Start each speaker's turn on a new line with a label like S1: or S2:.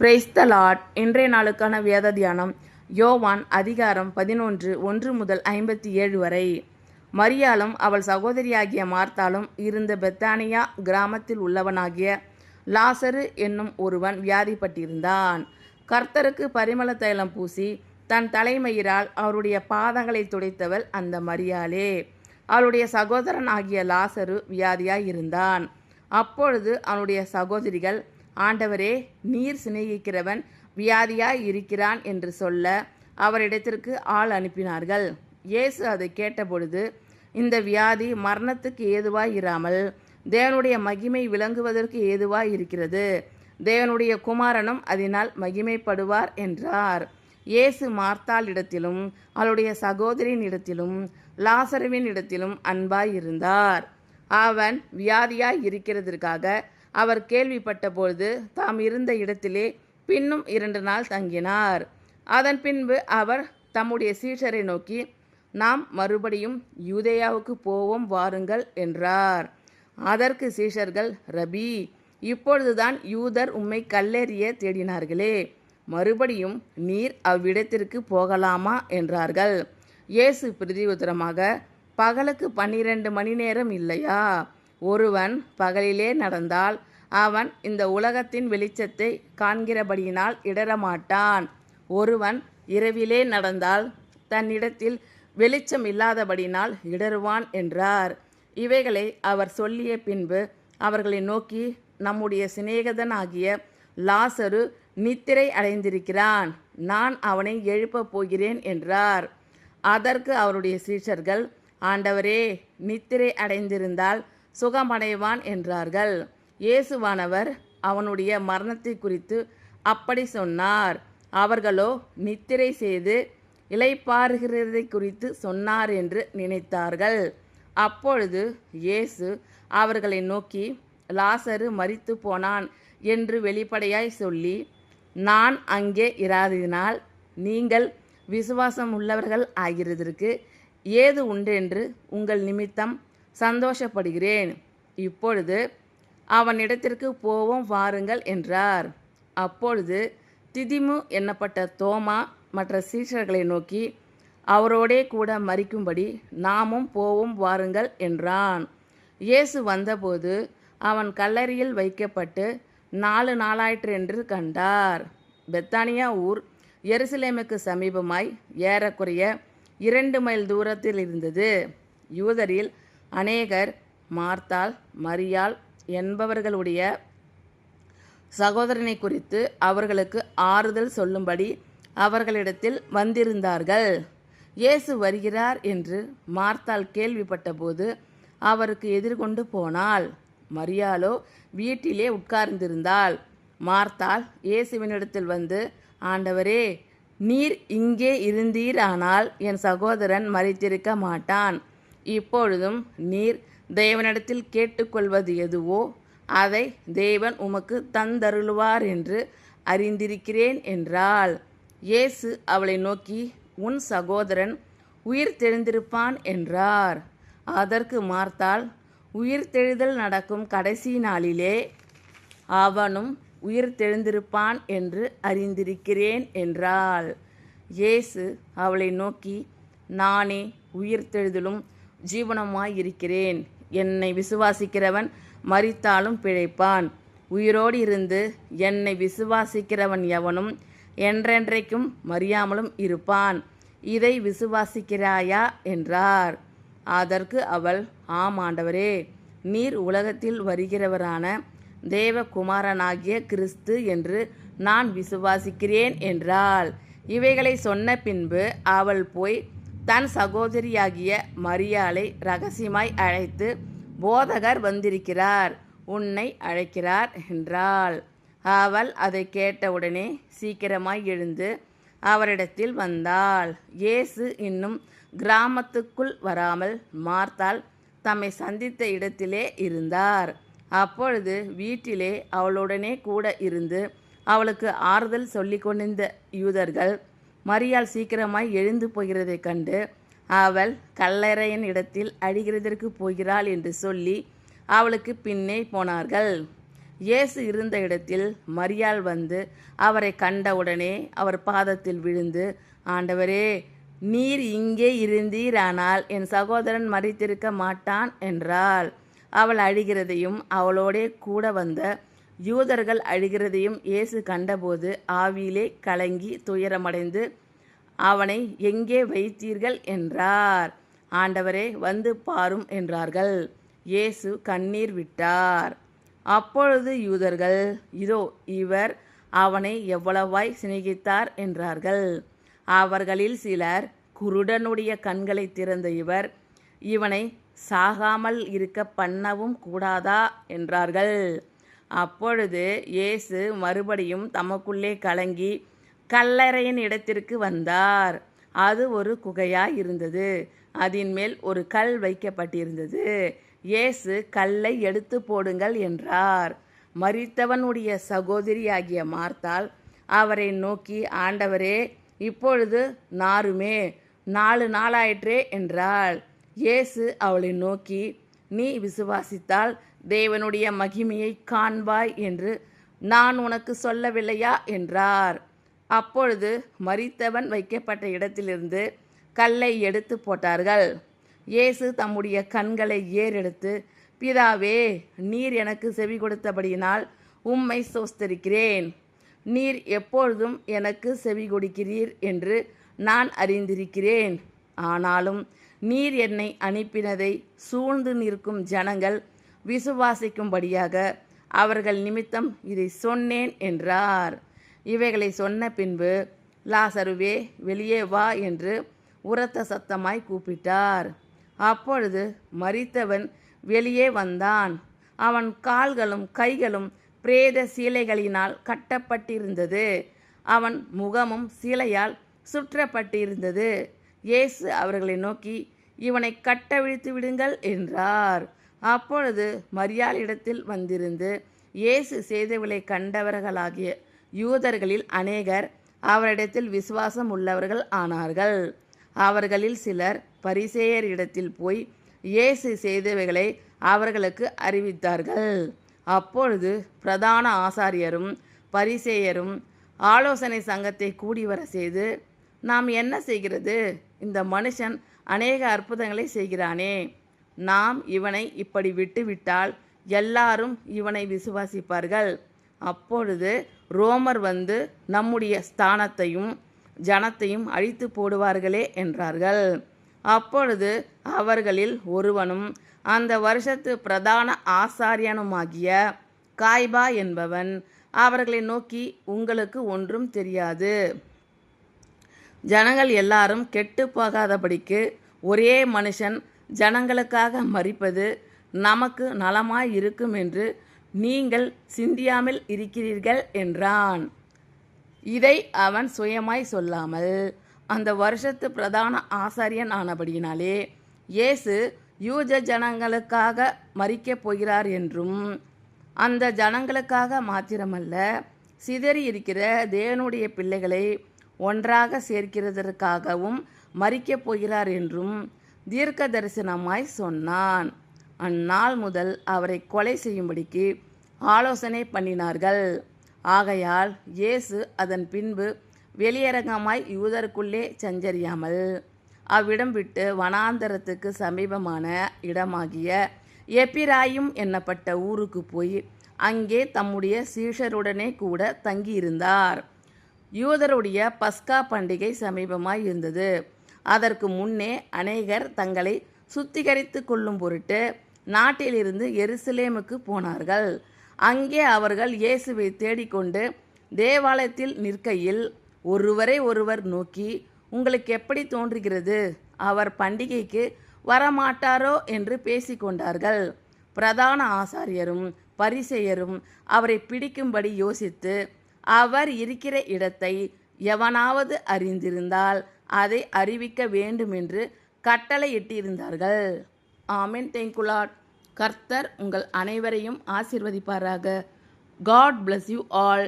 S1: Praise the Lord. இன்றைய நாளுக்கான வேத தியானம் யோவான் அதிகாரம் 11 1 முதல் 57 வரை. மரியாளும் அவள் சகோதரியாகிய மார்த்தாலும் இருந்த பெத்தானியா கிராமத்தில் உள்ளவனாகிய லாசரு என்னும் ஒருவன் வியாதிப்பட்டிருந்தான். கர்த்தருக்கு பரிமள தைலம் பூசி தன் தலைமயிரால் அவருடைய பாதங்களை துடைத்தவள் அந்த மரியாளே. அவளுடைய சகோதரன் ஆகிய லாசரு வியாதியாயிருந்தான். அப்பொழுது அவனுடைய சகோதரிகள், ஆண்டவரே, நீர் சிநேகிக்கிறவன் வியாதியாய் இருக்கிறான் என்று சொல்ல அவரிடத்திற்கு ஆள் அனுப்பினார்கள். இயேசு அதை கேட்டபொழுது, இந்த வியாதி மரணத்துக்கு ஏதுவாய் இராமல் தேவனுடைய மகிமை விளங்குவதற்கு ஏதுவாய் இருக்கிறது. தேவனுடைய குமாரனும் அதனால் மகிமைப்படுவார் என்றார். இயேசு மார்த்தாள் இடத்திலும் அவளுடைய சகோதரின் இடத்திலும் லாசருவின் இடத்திலும் அன்பாய் இருந்தார். அவன் வியாதியாய் இருக்கிறதற்காக அவர் கேள்விப்பட்டபொழுது தாம் இருந்த இடத்திலே பின்னும் 2 நாள் தங்கினார். அதன் பின்பு அவர் தம்முடைய சீஷரை நோக்கி, நாம் மறுபடியும் யூதேயாவுக்கு போவோம் வாருங்கள் என்றார். அதற்கு சீஷர்கள், ரபி, இப்பொழுதுதான் யூதர் உம்மை கல்லெறிய தேடினார்களே, மறுபடியும் நீர் அவ்விடத்திற்கு போகலாமா என்றார்கள். இயேசு பிரதியுத்தரமாக, பகலுக்கு 12 மணி நேரம் இல்லையா? ஒருவன் பகலிலே நடந்தால் அவன் இந்த உலகத்தின் வெளிச்சத்தை காண்கிறபடியினால் இடரமாட்டான். ஒருவன் இரவிலே நடந்தால் தன்னிடத்தில் வெளிச்சம் இல்லாதபடினால் இடருவான் என்றார். இவைகளை அவர் சொல்லிய பின்பு அவர்களை நோக்கி, நம்முடைய சிநேகிதனாகிய லாசரு நித்திரை அடைந்திருக்கிறான், நான் அவனை எழுப்பப் போகிறேன் என்றார். அதற்கு அவருடைய சீஷர்கள், ஆண்டவரே, நித்திரை அடைந்திருந்தால் சுகமடைவான் என்றார்கள். இயேசுவானவர் அவனுடைய மரணத்தை குறித்து அப்படி சொன்னார். அவர்களோ நித்திரை செய்து இளைப்பாறுகிறதை குறித்து சொன்னார் என்று நினைத்தார்கள். அப்பொழுது இயேசு அவர்களை நோக்கி, லாசரு மரித்து போனான் என்று வெளிப்படையாய் சொல்லி, நான் அங்கே இராததினால் நீங்கள் விசுவாசம் உள்ளவர்கள் ஆகிறதற்கு ஏது உண்டென்று உங்கள் நிமித்தம் சந்தோஷப்படுகிறேன். இப்பொழுது அவனிடத்திற்கு போவோம் வாருங்கள் என்றார். அப்பொழுது திதிமு என்னப்பட்ட தோமா மற்ற சீஷர்களை நோக்கி, அவரோடே கூட மரிக்கும்படி நாமும் போவோம் வாருங்கள் என்றான். இயேசு வந்தபோது அவன் கல்லறையில் வைக்கப்பட்டு 4 நாளாயிற்றென்று கண்டார். பெத்தானியா ஊர் எருசலேமுக்கு சமீபமாய் ஏறக்குறைய 2 மைல் தூரத்தில் இருந்தது. யூதரில் அநேகர் மார்த்தாள், மரியாள் என்பவர்களுடைய சகோதரனை குறித்து அவர்களுக்கு ஆறுதல் சொல்லும்படி அவர்களிடத்தில் வந்திருந்தார்கள். இயேசு வருகிறார் என்று மார்த்தாள் கேள்விப்பட்டபோது அவருக்கு எதிர்கொண்டு போனாள். மரியாளோ வீட்டிலே உட்கார்ந்திருந்தாள். மார்த்தாள் இயேசுவினிடத்தில் வந்து, ஆண்டவரே, நீர் இங்கே இருந்தீரானால் என் சகோதரன் மரித்திருக்க மாட்டான். இப்பொழுதும் நீர் தேவனிடத்தில் கேட்டுக்கொள்வது எதுவோ அதை தேவன் உமக்கு தந்தருளுவார் என்று அறிந்திருக்கிறேன் என்றாள். இயேசு அவளை நோக்கி, உன் சகோதரன் உயிர் தெழுந்திருப்பான் என்றார். அதற்கு மார்த்தாள், உயிர்த்தெழுதல் நடக்கும் கடைசி நாளிலே அவனும் உயிர் தெழுந்திருப்பான் என்று அறிந்திருக்கிறேன் என்றாள். இயேசு அவளை நோக்கி, நானே உயிர்த்தெழுதலும் ஜீவனமாயிருக்கிறேன். என்னை விசுவாசிக்கிறவன் மரித்தாலும் பிழைப்பான். உயிரோடு இருந்து என்னை விசுவாசிக்கிறவன் எவனும் என்றென்றைக்கும் மரியாமலும் இருப்பான். இதை விசுவாசிக்கிறாயா என்றார். அதற்கு அவள், ஆம் ஆண்டவரே, நீர் உலகத்தில் வருகிறவரான தேவகுமாரனாகிய கிறிஸ்து என்று நான் விசுவாசிக்கிறேன் என்றாள். இவைகளை சொன்ன பின்பு அவள் போய் தன் சகோதரியாகிய மரியாளை இரகசியமாய் அழைத்து, போதகர் வந்திருக்கிறார், உன்னை அழைக்கிறார் என்றாள். அவள் அதை கேட்டவுடனே சீக்கிரமாய் எழுந்து அவரிடத்தில் வந்தாள். இயேசு இன்னும் கிராமத்துக்குள் வராமல் மார்த்தாள் தம்மை சந்தித்த இடத்திலே இருந்தார். அப்பொழுது வீட்டிலே அவளுடனே கூட இருந்து அவளுக்கு ஆறுதல் சொல்லி கொண்டிருந்த யூதர்கள் மரியாள் சீக்கிரமாய் எழுந்து போகிறதை கண்டு, அவள் கல்லறையின் இடத்தில் அழிகிறதற்கு போகிறாள் என்று சொல்லி அவளுக்கு பின்னே போனார்கள். இயேசு இருந்த இடத்தில் மரியாள் வந்து அவரை கண்டவுடனே அவர் பாதத்தில் விழுந்து, ஆண்டவரே, நீர் இங்கே இருந்தீரானால் என் சகோதரன் மரித்திருக்க மாட்டான் என்றாள். அவள் அழுகிறதையும் அவளோடே கூட வந்த யூதர்கள் அழுகிறதையும் இயேசு கண்டபோது ஆவியிலே கலங்கி துயரமடைந்து, அவனை எங்கே வைத்தீர்கள் என்றார். ஆண்டவரே, வந்து பாரும் என்றார்கள். இயேசு கண்ணீர் விட்டார். அப்பொழுது யூதர்கள், இதோ இவர் அவனை எவ்வளவாய் சிநேகித்தார் என்றார்கள். அவர்களில் சிலர், குருடனுடைய கண்களை திறந்த இவர் இவனை சாகாமல் இருக்க பண்ணவும் கூடாதா என்றார்கள். அப்பொழுது இயேசு மறுபடியும் தமக்குள்ளே கலங்கி கல்லறையின் இடத்திற்கு வந்தார். அது ஒரு குகையாய் இருந்தது. அதன் மேல் ஒரு கல் வைக்கப்பட்டிருந்தது. இயேசு, கல்லை எடுத்து போடுங்கள் என்றார். மரித்தவனுடைய சகோதரியாகிய மார்த்தாள் அவரை நோக்கி, ஆண்டவரே, இப்பொழுது நாருமே, 4 நாளாயிற்றே என்றாள். இயேசு அவளை நோக்கி, நீ விசுவாசித்தால் தேவனுடைய மகிமையை காண்பாய் என்று நான் உனக்கு சொல்லவில்லையா என்றார். அப்பொழுது மரித்தவன் வைக்கப்பட்ட இடத்திலிருந்து கல்லை எடுத்து போட்டார்கள். இயேசு தம்முடைய கண்களை ஏறெடுத்து, பிதாவே, நீர் எனக்கு செவி கொடுத்தபடியினால் உம்மை ஸ்தோத்திரிக்கிறேன். நீர் எப்பொழுதும் எனக்கு செவி கொடுக்கிறீர் என்று நான் அறிந்திருக்கிறேன். ஆனாலும் நீர் என்னை அனுப்பினதை சூழ்ந்து நிற்கும் ஜனங்கள் விசுவாசிக்கும்படியாக அவர்கள் நிமித்தம் இதை சொன்னேன் என்றார். இவைகளை சொன்ன பின்பு, லாசருவே, வெளியே வா என்று உரத்த சத்தமாய் கூப்பிட்டார். அப்பொழுது மரித்தவன் வெளியே வந்தான். அவன் கால்களும் கைகளும் பிரேத சீலைகளினால் கட்டப்பட்டிருந்தது. அவன் முகமும் சீலையால் சுற்றப்பட்டிருந்தது. இயேசு அவர்களை நோக்கி, இவனை கட்டவிழ்த்து விடுங்கள் என்றார். அப்பொழுது மரியாளிடத்தில் வந்திருந்து இயேசு செய்தவளை கண்டவர்களாகிய யூதர்களில் அநேகர் அவரிடத்தில் விசுவாசம் உள்ளவர்கள் ஆனார்கள். அவர்களில் சிலர் பரிசேயரிடத்தில் போய் இயேசு செய்தவைகளை அவர்களுக்கு அறிவித்தார்கள். அப்பொழுது பிரதான ஆசாரியரும் பரிசேயரும் ஆலோசனை சங்கத்தை கூடிவர செய்து, நாம் என்ன செய்கிறது? இந்த மனுஷன் அநேக அற்புதங்களை செய்கிறானே. நாம் இவனை இப்படி விட்டுவிட்டால் எல்லாரும் இவனை விசுவாசிப்பார்கள். அப்பொழுது ரோமர் வந்து நம்முடைய ஸ்தானத்தையும் ஜனத்தையும் அழித்து போடுவார்களே என்றார்கள். அப்பொழுது அவர்களில் ஒருவனும் அந்த வருஷத்து பிரதான ஆசாரியனுமாகிய காய்பா என்பவன் அவர்களை நோக்கி, உங்களுக்கு ஒன்றும் தெரியாது. ஜனங்கள் எல்லாரும் கெட்டு போகாதபடிக்கு ஒரே மனுஷன் ஜனங்களுக்காக மரிப்பது நமக்கு நலமாய் இருக்கும் என்று நீங்கள் சிந்தியாமல் இருக்கிறீர்கள் என்றான். இதை அவன் சுயமாய் சொல்லாமல் அந்த வருஷத்து பிரதான ஆசாரியன் ஆனபடியினாலே இயேசு யூத ஜனங்களுக்காக மரிக்கப் போகிறார் என்றும், அந்த ஜனங்களுக்காக மாத்திரமல்ல, சிதறி இருக்கிற தேவனுடைய பிள்ளைகளை ஒன்றாக சேர்க்கிறதற்காகவும் மரிக்கப் போகிறார் என்றும் தீர்க்க தரிசனமாய் சொன்னான். அந்நாள் முதல் அவரை கொலை செய்யும்படிக்கு ஆலோசனை பண்ணினார்கள். ஆகையால் இயேசு அதன் பின்பு வெளியரங்கமாய் யூதருக்குள்ளே சஞ்சரியாமல் அவ்விடம் விட்டு வனாந்தரத்துக்கு சமீபமான இடமாகிய எப்பிராயும் என்னப்பட்ட ஊருக்கு போய் அங்கே தம்முடைய சீஷருடனே கூட தங்கியிருந்தார். யூதருடைய பஸ்கா பண்டிகை சமீபமாய் இருந்தது. அதற்கு முன்னே அநேகர் தங்களை சுத்திகரித்து கொள்ளும் பொருட்டு நாட்டிலிருந்து எருசலேமுக்கு போனார்கள். அங்கே அவர்கள் இயேசுவை தேடிக்கொண்டு தேவாலயத்தில் நிற்கையில் ஒருவரை ஒருவர் நோக்கி, உங்களுக்கு எப்படி தோன்றுகிறது? அவர் பண்டிகைக்கு வரமாட்டாரோ என்று பேசிக்கொண்டார்கள். பிரதான ஆசாரியரும் பரிசேயரும் அவரை பிடிக்கும்படி யோசித்து, அவர் இருக்கிற இடத்தை எவனாவது அறிந்திருந்தால் அதை அறிவிக்க வேண்டும் என்று கட்டளையிட்டிருந்தார்கள். ஆமென். Thank you lord. கர்த்தர் உங்கள் அனைவரையும் ஆசீர்வதிப்பாராக. God bless you all.